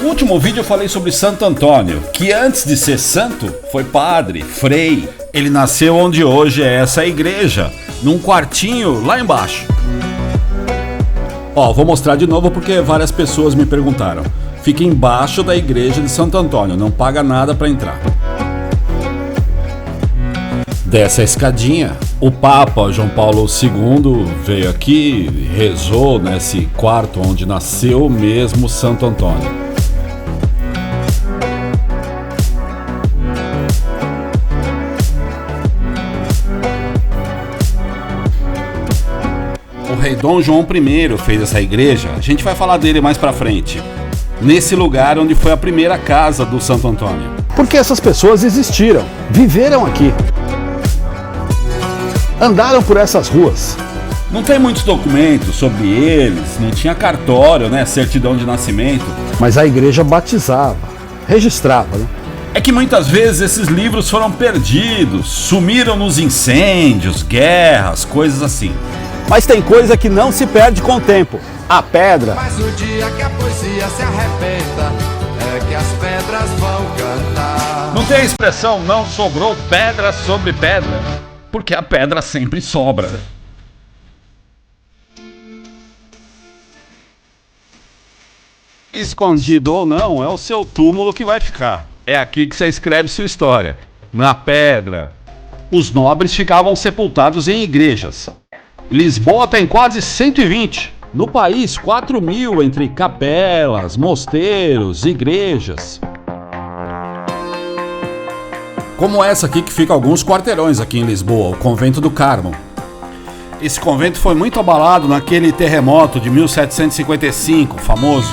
No último vídeo eu falei sobre Santo Antônio, que antes de ser santo, foi padre, frei. Ele nasceu onde hoje é essa igreja, num quartinho lá embaixo. Ó, vou mostrar de novo porque várias pessoas me perguntaram. Fica embaixo da igreja de Santo Antônio, não paga nada para entrar. Desce a escadinha, o Papa João Paulo II veio aqui, rezou nesse quarto onde nasceu mesmo Santo Antônio. O rei Dom João I fez essa igreja, a gente vai falar dele mais pra frente, nesse lugar onde foi a primeira casa do Santo Antônio. Porque essas pessoas existiram, viveram aqui. Andaram por essas ruas. Não tem muitos documentos sobre eles, não tinha cartório, né, certidão de nascimento. Mas a igreja batizava, registrava, né? É que muitas vezes esses livros foram perdidos, sumiram nos incêndios, guerras, coisas assim. Mas tem coisa que não se perde com o tempo. A pedra. Mas o dia que a poesia se arrebenta é que as pedras vão cantar. Não tem a expressão não sobrou pedra sobre pedra? Porque a pedra sempre sobra. Escondido ou não, é o seu túmulo que vai ficar. É aqui que você escreve sua história, na pedra. Os nobres ficavam sepultados em igrejas. Lisboa tem quase 120. No país, 4.000 entre capelas, mosteiros, igrejas. Como essa aqui que fica alguns quarteirões aqui em Lisboa, o Convento do Carmo. Esse convento foi muito abalado naquele terremoto de 1755, famoso.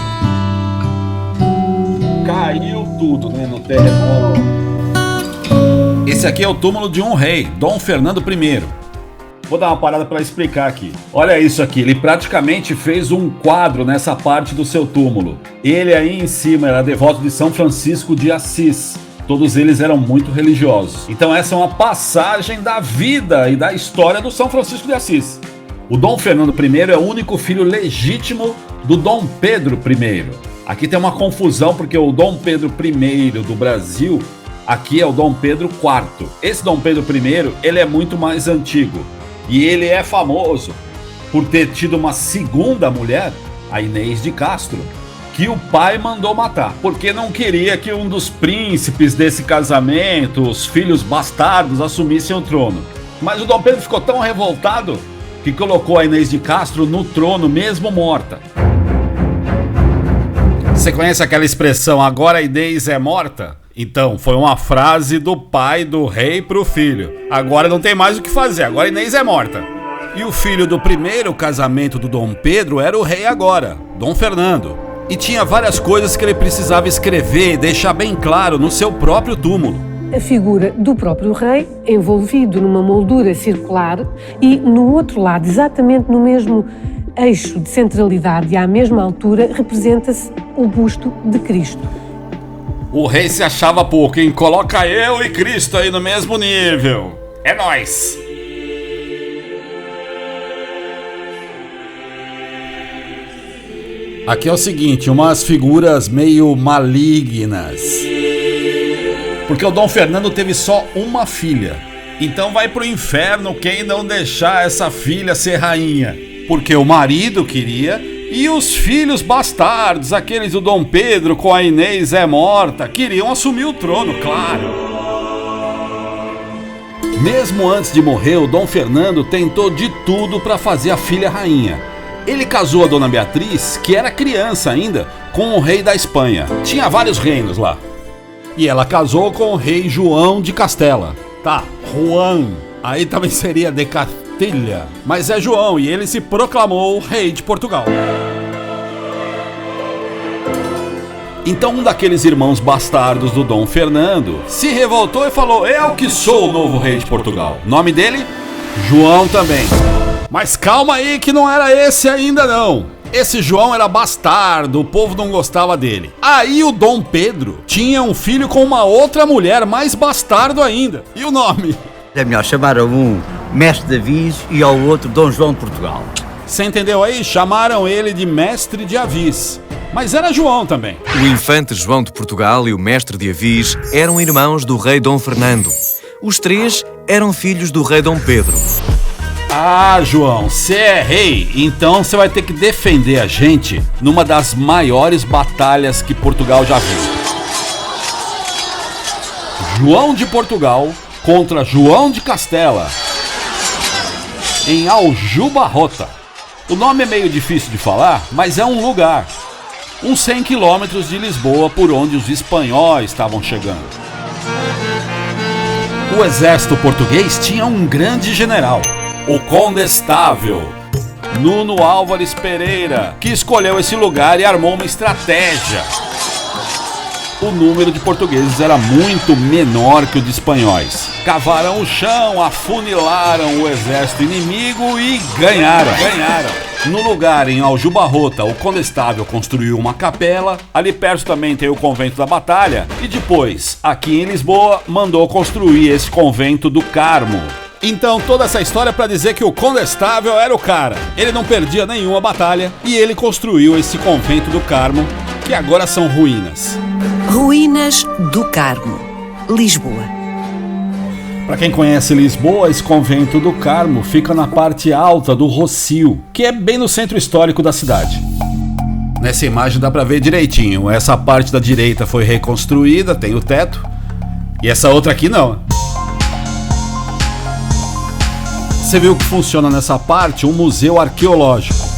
Caiu tudo, né, no terremoto. Esse aqui é o túmulo de um rei, Dom Fernando I. Vou dar uma parada para explicar aqui. Olha isso aqui, ele praticamente fez um quadro nessa parte do seu túmulo. Ele aí em cima era devoto de São Francisco de Assis. Todos eles eram muito religiosos. Então essa é uma passagem da vida e da história do São Francisco de Assis. O Dom Fernando I é o único filho legítimo do Dom Pedro I. Aqui tem uma confusão porque o Dom Pedro I do Brasil, aqui é o Dom Pedro IV. Esse Dom Pedro I, ele é muito mais antigo. E ele é famoso por ter tido uma segunda mulher, a Inês de Castro, que o pai mandou matar, porque não queria que um dos príncipes desse casamento, os filhos bastardos, assumissem o trono. Mas o Dom Pedro ficou tão revoltado que colocou a Inês de Castro no trono mesmo morta. Você conhece aquela expressão, agora a Inês é morta? Então, foi uma frase do pai do rei pro filho. Agora não tem mais o que fazer, agora a Inês é morta. E o filho do primeiro casamento do Dom Pedro era o rei agora, Dom Fernando. E tinha várias coisas que ele precisava escrever e deixar bem claro no seu próprio túmulo. A figura do próprio rei, envolvido numa moldura circular, e no outro lado, exatamente no mesmo eixo de centralidade e à mesma altura, representa-se o busto de Cristo. O rei se achava pouco, hein? Coloca eu e Cristo aí no mesmo nível. É nóis! Aqui é o seguinte, umas figuras meio malignas. Porque o Dom Fernando teve só uma filha. Então vai pro inferno quem não deixar essa filha ser rainha. Porque o marido queria e os filhos bastardos, aqueles do Dom Pedro com a Inês é morta, queriam assumir o trono, claro. Mesmo antes de morrer, o Dom Fernando tentou de tudo para fazer a filha rainha. Ele casou a Dona Beatriz, que era criança ainda, com o rei da Espanha. Tinha vários reinos lá. E ela casou com o rei João de Castela. Tá, Juan. Aí também seria de Castilha. Mas é João e ele se proclamou rei de Portugal. Então um daqueles irmãos bastardos do Dom Fernando se revoltou e falou: eu que sou o novo rei de Portugal. Nome dele? João também. Mas calma aí que não era esse ainda não. Esse João era bastardo, o povo não gostava dele. Aí o Dom Pedro tinha um filho com uma outra mulher, mais bastardo ainda. E o nome? É melhor chamar um Mestre de Avis e ao outro Dom João de Portugal. Você entendeu aí? Chamaram ele de Mestre de Avis. Mas era João também. O infante João de Portugal e o mestre de Avis eram irmãos do rei Dom Fernando. Os três eram filhos do rei Dom Pedro. Ah, João, você é rei, então você vai ter que defender a gente numa das maiores batalhas que Portugal já viu. João de Portugal contra João de Castela, em Aljubarrota. O nome é meio difícil de falar, mas é um lugar, uns 100 quilômetros de Lisboa, por onde os espanhóis estavam chegando. O exército português tinha um grande general, o Condestável, Nuno Álvares Pereira, que escolheu esse lugar e armou uma estratégia. O número de portugueses era muito menor que o de espanhóis. Cavaram o chão, afunilaram o exército inimigo e ganharam. No lugar, em Aljubarrota, o Condestável construiu uma capela. Ali perto também tem o Convento da Batalha. E depois, aqui em Lisboa, mandou construir esse Convento do Carmo. Então toda essa história é pra dizer que o Condestável era o cara. Ele não perdia nenhuma batalha e ele construiu esse Convento do Carmo, que agora são ruínas. Ruínas do Carmo, Lisboa. Para quem conhece Lisboa, esse Convento do Carmo fica na parte alta do Rossio, que é bem no centro histórico da cidade. Nessa imagem dá para ver direitinho. Essa parte da direita foi reconstruída, tem o teto, e essa outra aqui não. Você viu que funciona nessa parte um museu arqueológico.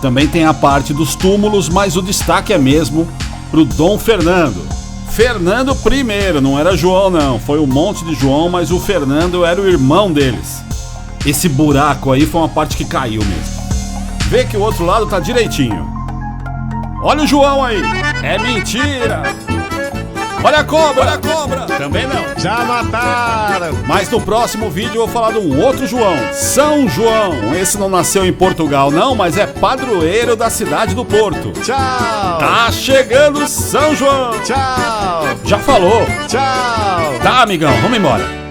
Também tem a parte dos túmulos, mas o destaque é mesmo pro Dom Fernando. Fernando I, não era João não, foi um monte de João, mas o Fernando era o irmão deles. Esse buraco aí foi uma parte que caiu mesmo. Vê que o outro lado tá direitinho. Olha o João aí, é mentira! Olha a cobra! Também não. Já mataram! Mas no próximo vídeo eu vou falar de um outro João, São João. Esse não nasceu em Portugal não, mas é padroeiro da cidade do Porto. Tchau! Tá chegando São João! Tchau! Já falou! Tchau! Tá, amigão, vamos embora.